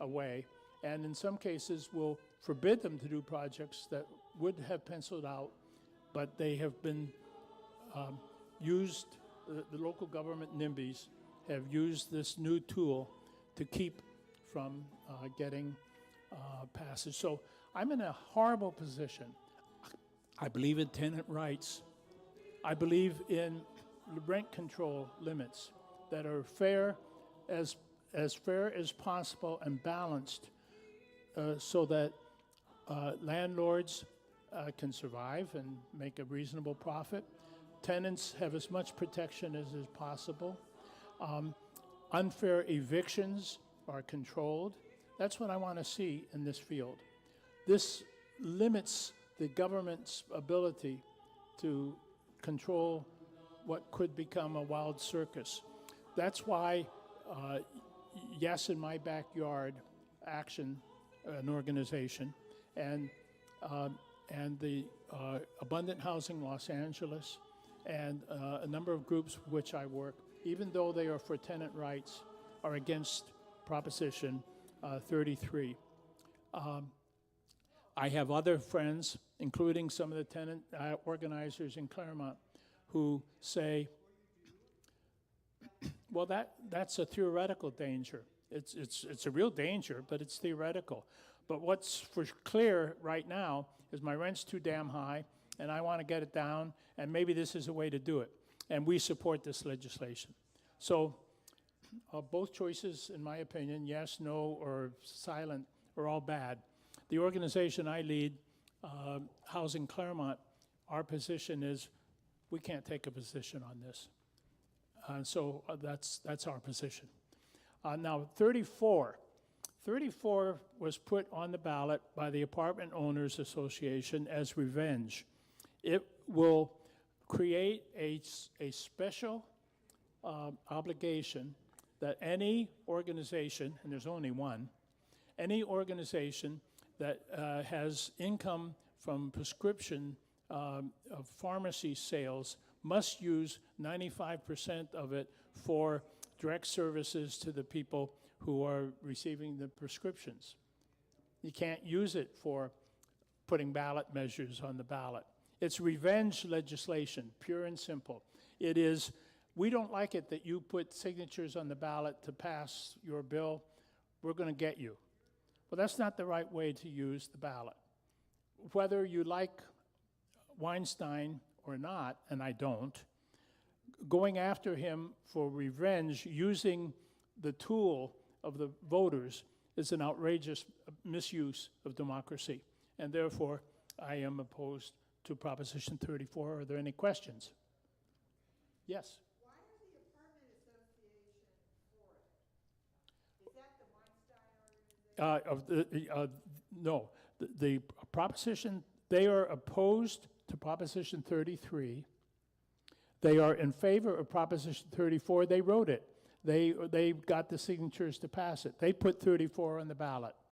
away, and in some cases will forbid them to do projects that would have penciled out, but they have been used, the local government NIMBYs have used this new tool to keep from getting passage. So I'm in a horrible position. I believe in tenant rights. I believe in rent control limits that are fair as possible and balanced, so that landlords can survive and make a reasonable profit. Tenants have as much protection as is possible. Unfair evictions are controlled. That's what I want to see in this field. This limits the government's ability to control what could become a wild circus. That's why Yes in My Backyard Action, an organization, and the Abundant Housing Los Angeles, and a number of groups with which I work, even though they are for tenant rights, are against Proposition 33. I have other friends, including some of the tenant organizers in Claremont, who say, well, that's a theoretical danger. It's a real danger, but it's theoretical. But what's for clear right now is my rent's too damn high, and I want to get it down, and maybe this is a way to do it. And we support this legislation. So both choices, in my opinion, yes, no, or silent, are all bad. The organization I lead, Housing Claremont, our position is we can't take a position on this. So that's our position. Now, 34. 34 was put on the ballot by the Apartment Owners Association as revenge. It will create a special obligation that any organization, and there's only one, any organization that has income from prescription of pharmacy sales must use 95% of it for direct services to the people who are receiving the prescriptions. You can't use it for putting ballot measures on the ballot. It's revenge legislation, pure and simple. It is, we don't like it that you put signatures on the ballot to pass your bill. We're going to get you. Well, that's not the right way to use the ballot. Whether you like Weinstein or not, and I don't, going after him for revenge using the tool of the voters is an outrageous misuse of democracy. And therefore, I am opposed to Proposition 34. Are there any questions? Yes? Why are the Apartment Association for it? Is that the Weinstein organization? No. The Proposition, they are opposed to Proposition 33. They are in favor of Proposition 34. They wrote it. They got the signatures to pass it. They put 34 on the ballot.